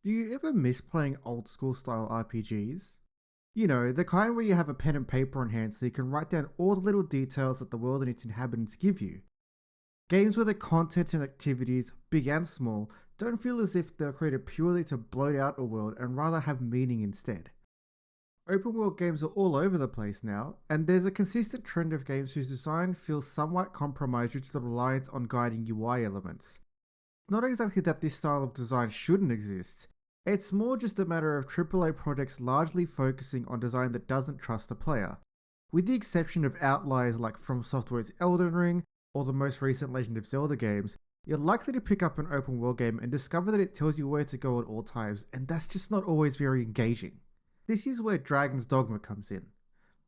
Do you ever miss playing old school style RPGs? You know, the kind where you have a pen and paper on hand so you can write down all the little details that the world and its inhabitants give you. Games where the content and activities, big and small, don't feel as if they're created purely to bloat out a world and rather have meaning instead. Open world games are all over the place now, and there's a consistent trend of games whose design feels somewhat compromised due to the reliance on guiding UI elements. It's not exactly that this style of design shouldn't exist, it's more just a matter of AAA projects largely focusing on design that doesn't trust the player. With the exception of outliers like From Software's Elden Ring or the most recent Legend of Zelda games, you're likely to pick up an open world game and discover that it tells you where to go at all times, and that's just not always very engaging. This is where Dragon's Dogma comes in.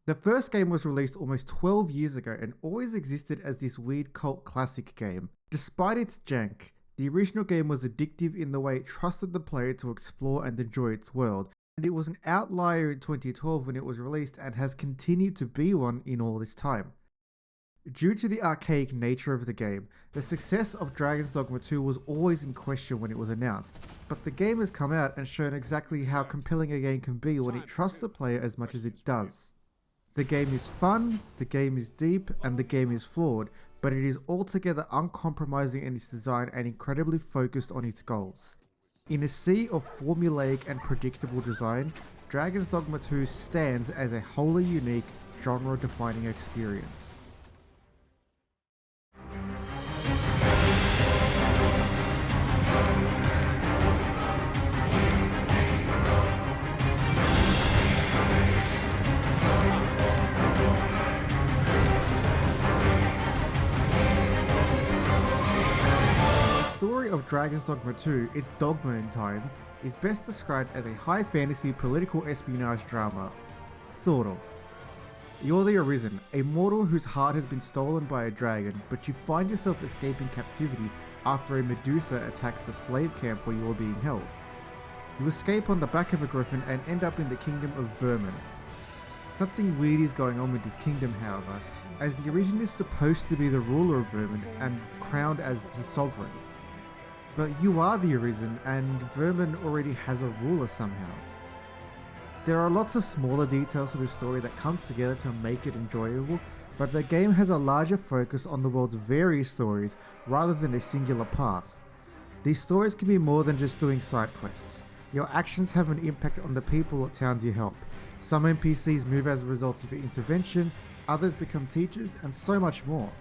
The first game was released almost 12 years ago and always existed as this weird cult classic game. Despite its jank, the original game was addictive in the way it trusted the player to explore and enjoy its world, and it was an outlier in 2012 when it was released and has continued to be one in all this time. Due to the archaic nature of the game, the success of Dragon's Dogma 2 was always in question when it was announced, but the game has come out and shown exactly how compelling a game can be when it trusts the player as much as it does. The game is fun, the game is deep, and the game is flawed, but it is altogether uncompromising in its design and incredibly focused on its goals. In a sea of formulaic and predictable design, Dragon's Dogma 2 stands as a wholly unique, genre-defining experience. The story of Dragon's Dogma 2, its Dogma in time, is best described as a high fantasy political espionage drama. Sort of. You're the Arisen, a mortal whose heart has been stolen by a dragon, but you find yourself escaping captivity after a Medusa attacks the slave camp where you are being held. You escape on the back of a griffin and end up in the kingdom of Vermin. Something weird is going on with this kingdom, however, as the Arisen is supposed to be the ruler of Vermin and crowned as the sovereign. But you are the Arisen, and Vermin already has a ruler somehow. There are lots of smaller details to the story that come together to make it enjoyable, but the game has a larger focus on the world's various stories rather than a singular path. These stories can be more than just doing side quests. Your actions have an impact on the people or towns you help. Some NPCs move as a result of your intervention, others become teachers, and so much more.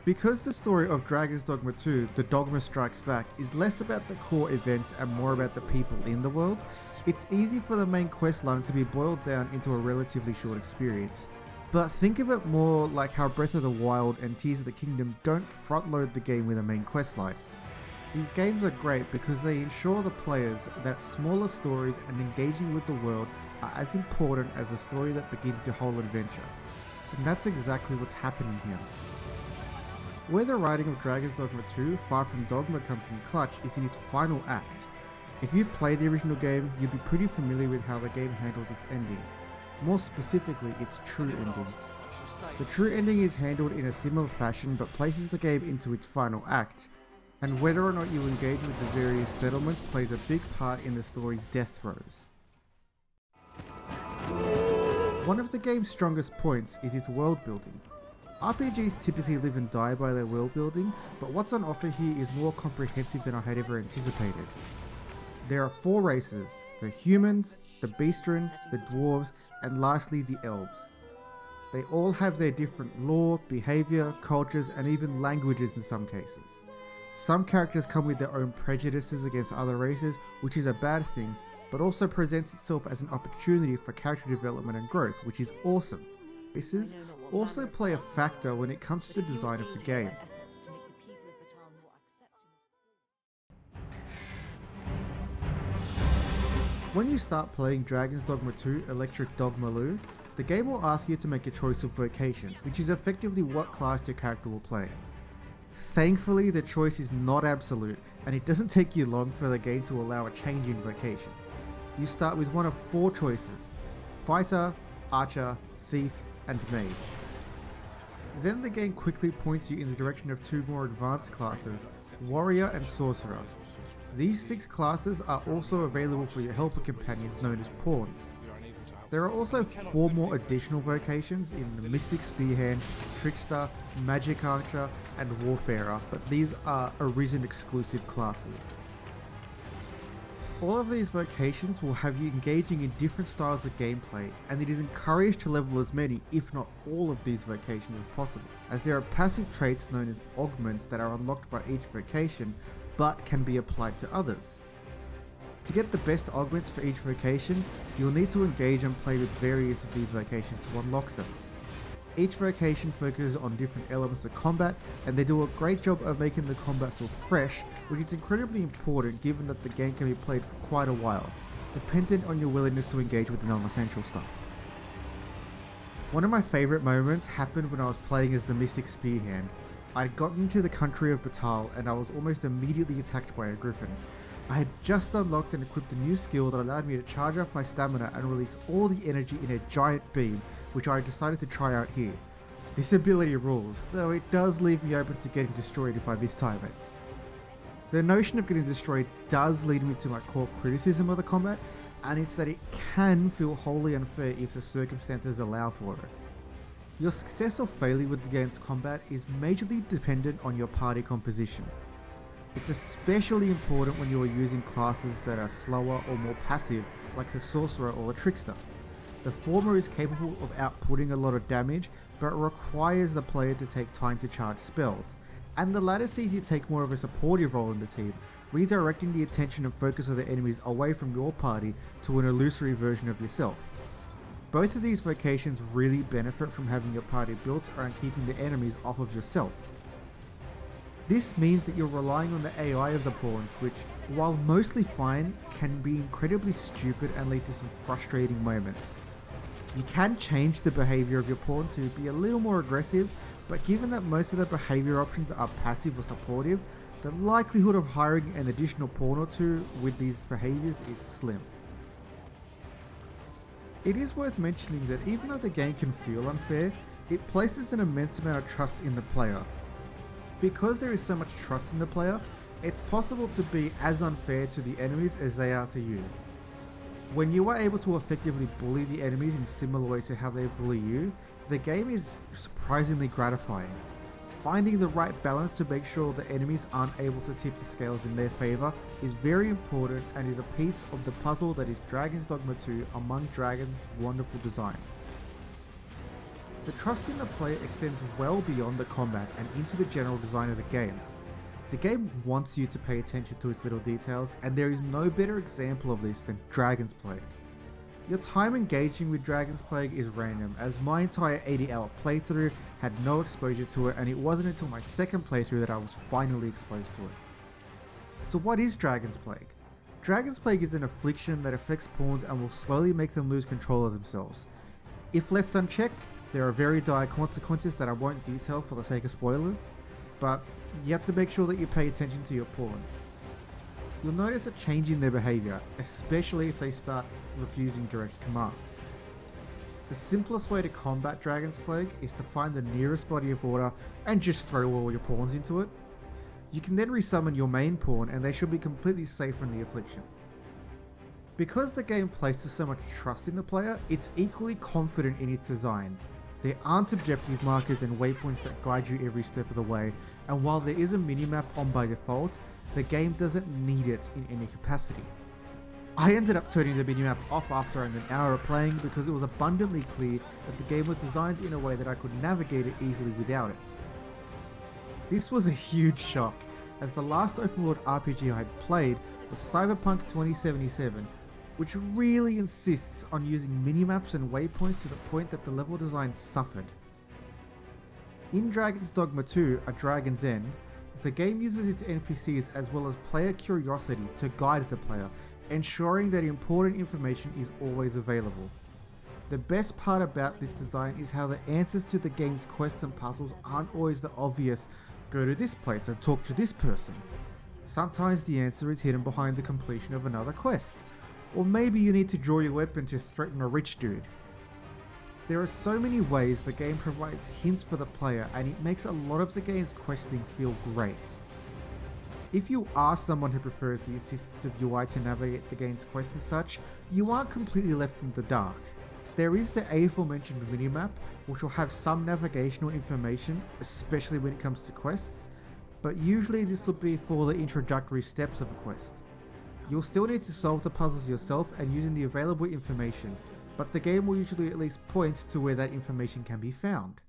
Because the story of Dragon's Dogma 2, The Dogma Strikes Back, is less about the core events and more about the people in the world, it's easy for the main questline to be boiled down into a relatively short experience. But think of it more like how Breath of the Wild and Tears of the Kingdom don't front-load the game with a main questline. These games are great because they ensure the players that smaller stories and engaging with the world are as important as the story that begins your whole adventure. And that's exactly what's happening here. Where the writing of Dragon's Dogma 2, Far From Dogma, comes in clutch is in its final act. If you played the original game, you'd be pretty familiar with how the game handled its ending. More specifically, its true ending. The true ending is handled in a similar fashion but places the game into its final act, and whether or not you engage with the various settlements plays a big part in the story's death throes. One of the game's strongest points is its world building. RPGs typically live and die by their world building, but what's on offer here is more comprehensive than I had ever anticipated. There are 4 races: the humans, the beastren, the dwarves, and lastly the elves. They all have their different lore, behaviour, cultures, and even languages in some cases. Some characters come with their own prejudices against other races, which is a bad thing, but also presents itself as an opportunity for character development and growth, which is awesome. Races also play a factor when it comes to the design of the game. When you start playing Dragon's Dogma 2 Electric Dogma Lu, the game will ask you to make a choice of vocation, which is effectively what class your character will play. Thankfully, the choice is not absolute, and it doesn't take you long for the game to allow a change in vocation. You start with one of 4 choices: Fighter, Archer, Thief, and Mage. Then the game quickly points you in the direction of two more advanced classes, Warrior and Sorcerer. These 6 classes are also available for your helper companions known as pawns. There are also 4 more additional vocations in the Mystic Spearhand, Trickster, Magic Archer, and Warfarer, but these are Arisen exclusive classes. All of these vocations will have you engaging in different styles of gameplay, and it is encouraged to level as many, if not all of these vocations as possible, as there are passive traits known as augments that are unlocked by each vocation, but can be applied to others. To get the best augments for each vocation, you'll need to engage and play with various of these vocations to unlock them. Each vocation focuses on different elements of combat, and they do a great job of making the combat feel fresh, which is incredibly important given that the game can be played for quite a while, dependent on your willingness to engage with the non-essential stuff. One of my favourite moments happened when I was playing as the Mystic Spearhand. I'd gotten into the country of Batal and I was almost immediately attacked by a griffin. I had just unlocked and equipped a new skill that allowed me to charge up my stamina and release all the energy in a giant beam, which I decided to try out here. This ability rules, though it does leave me open to getting destroyed if I mistime it. The notion of getting destroyed does lead me to my core criticism of the combat, and it's that it can feel wholly unfair if the circumstances allow for it. Your success or failure with the game's combat is majorly dependent on your party composition. It's especially important when you are using classes that are slower or more passive, like the Sorcerer or the Trickster. The former is capable of outputting a lot of damage, but requires the player to take time to charge spells, and the latter sees you take more of a supportive role in the team, redirecting the attention and focus of the enemies away from your party to an illusory version of yourself. Both of these vocations really benefit from having your party built around keeping the enemies off of yourself. This means that you're relying on the AI of the pawns, which, while mostly fine, can be incredibly stupid and lead to some frustrating moments. You can change the behaviour of your pawn to be a little more aggressive, but given that most of the behaviour options are passive or supportive, the likelihood of hiring an additional pawn or two with these behaviours is slim. It is worth mentioning that even though the game can feel unfair, it places an immense amount of trust in the player. Because there is so much trust in the player, it's possible to be as unfair to the enemies as they are to you. When you are able to effectively bully the enemies in similar ways to how they bully you, the game is surprisingly gratifying. Finding the right balance to make sure the enemies aren't able to tip the scales in their favour is very important and is a piece of the puzzle that is Dragon's Dogma 2 among Dragon's wonderful design. The trust in the player extends well beyond the combat and into the general design of the game. The game wants you to pay attention to its little details, and there is no better example of this than Dragon's Plague. Your time engaging with Dragon's Plague is random, as my entire 80-hour playthrough had no exposure to it, and it wasn't until my second playthrough that I was finally exposed to it. So what is Dragon's Plague? Dragon's Plague is an affliction that affects pawns and will slowly make them lose control of themselves. If left unchecked, there are very dire consequences that I won't detail for the sake of spoilers, but you have to make sure that you pay attention to your pawns. You'll notice a change in their behaviour, especially if they start refusing direct commands. The simplest way to combat Dragon's Plague is to find the nearest body of water and just throw all your pawns into it. You can then resummon your main pawn and they should be completely safe from the affliction. Because the game places so much trust in the player, it's equally confident in its design. There aren't objective markers and waypoints that guide you every step of the way, and while there is a minimap on by default, the game doesn't need it in any capacity. I ended up turning the minimap off after an hour of playing because it was abundantly clear that the game was designed in a way that I could navigate it easily without it. This was a huge shock, as the last open world RPG I had played was Cyberpunk 2077, which really insists on using minimaps and waypoints to the point that the level design suffered. In Dragon's Dogma 2, A Dragon's End, the game uses its NPCs as well as player curiosity to guide the player, ensuring that important information is always available. The best part about this design is how the answers to the game's quests and puzzles aren't always the obvious, go to this place and talk to this person. Sometimes the answer is hidden behind the completion of another quest. Or maybe you need to draw your weapon to threaten a rich dude. There are so many ways the game provides hints for the player, and it makes a lot of the game's questing feel great. If you are someone who prefers the assistance of UI to navigate the game's quests and such, you aren't completely left in the dark. There is the aforementioned minimap, which will have some navigational information, especially when it comes to quests, but usually this will be for the introductory steps of a quest. You'll still need to solve the puzzles yourself and using the available information, but the game will usually at least point to where that information can be found.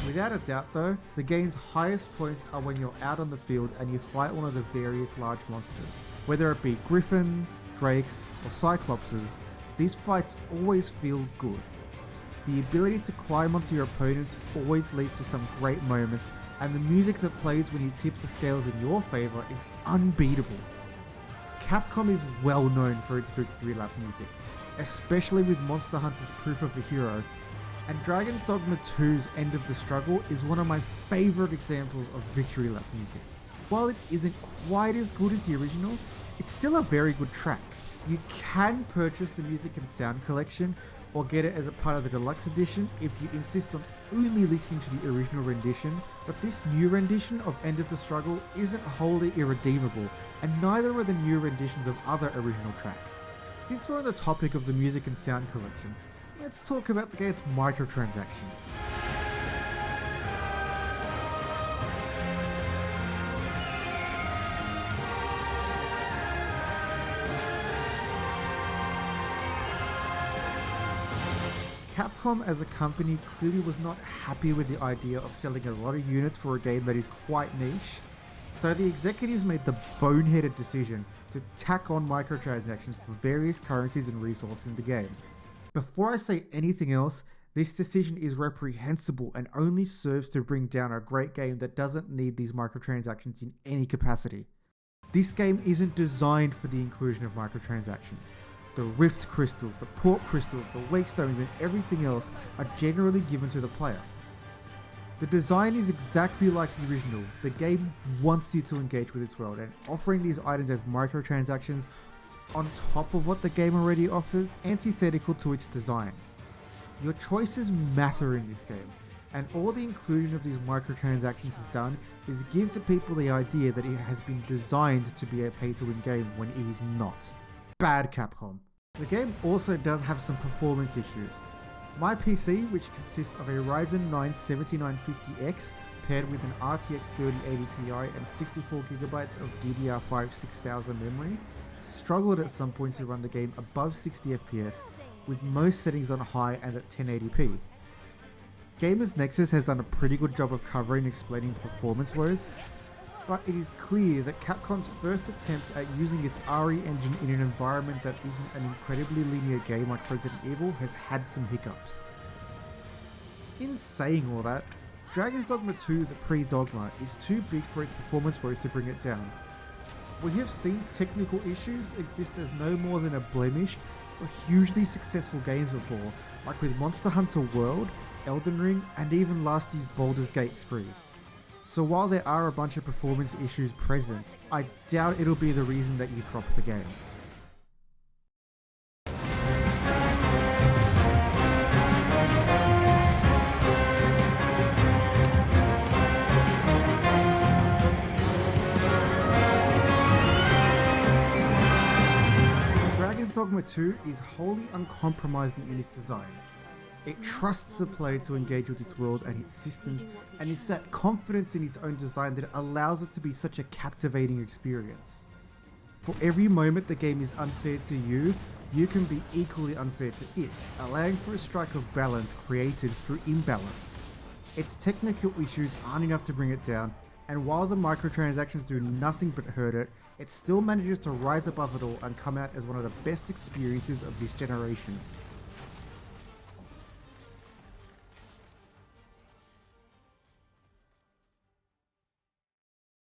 Without a doubt though, the game's highest points are when you're out on the field and you fight one of the various large monsters. Whether it be griffins, drakes, or cyclopses, these fights always feel good. The ability to climb onto your opponents always leads to some great moments, and the music that plays when you tip the scales in your favour is unbeatable. Capcom is well known for its victory lap music, especially with Monster Hunter's Proof of a Hero, and Dragon's Dogma 2's End of the Struggle is one of my favourite examples of victory lap music. While it isn't quite as good as the original, it's still a very good track. You can purchase the Music and Sound Collection, or get it as a part of the deluxe edition if you insist on only listening to the original rendition, but this new rendition of End of the Struggle isn't wholly irredeemable, and neither are the new renditions of other original tracks. Since we're on the topic of the Music and Sound Collection, let's talk about the game's microtransaction. Capcom as a company clearly was not happy with the idea of selling a lot of units for a game that is quite niche, so the executives made the boneheaded decision to tack on microtransactions for various currencies and resources in the game. Before I say anything else, this decision is reprehensible and only serves to bring down a great game that doesn't need these microtransactions in any capacity. This game isn't designed for the inclusion of microtransactions. The Rift Crystals, the Port Crystals, the Wake Stones and everything else are generally given to the player. The design is exactly like the original. The game wants you to engage with its world, and offering these items as microtransactions on top of what the game already offers, antithetical to its design. Your choices matter in this game, and all the inclusion of these microtransactions has done is give the people the idea that it has been designed to be a pay-to-win game when it is not. Bad Capcom. The game also does have some performance issues. My PC, which consists of a Ryzen 9 7950X paired with an RTX 3080 Ti and 64GB of DDR5 6000 memory, struggled at some points to run the game above 60 FPS, with most settings on high and at 1080p. Gamers Nexus has done a pretty good job of covering and explaining the performance woes, but it is clear that Capcom's first attempt at using its RE engine in an environment that isn't an incredibly linear game like Resident Evil has had some hiccups. In saying all that, Dragon's Dogma 2, the pre-Dogma, is too big for its performance woes to bring it down. We have seen technical issues exist as no more than a blemish for hugely successful games before, like with Monster Hunter World, Elden Ring, and even last year's Baldur's Gate 3. So while there are a bunch of performance issues present, I doubt it'll be the reason that you drop the game. Dragon's Dogma 2 is wholly uncompromising in its design. It trusts the player to engage with its world and its systems, and it's that confidence in its own design that allows it to be such a captivating experience. For every moment the game is unfair to you, you can be equally unfair to it, allowing for a strike of balance created through imbalance. Its technical issues aren't enough to bring it down, and while the microtransactions do nothing but hurt it, it still manages to rise above it all and come out as one of the best experiences of this generation.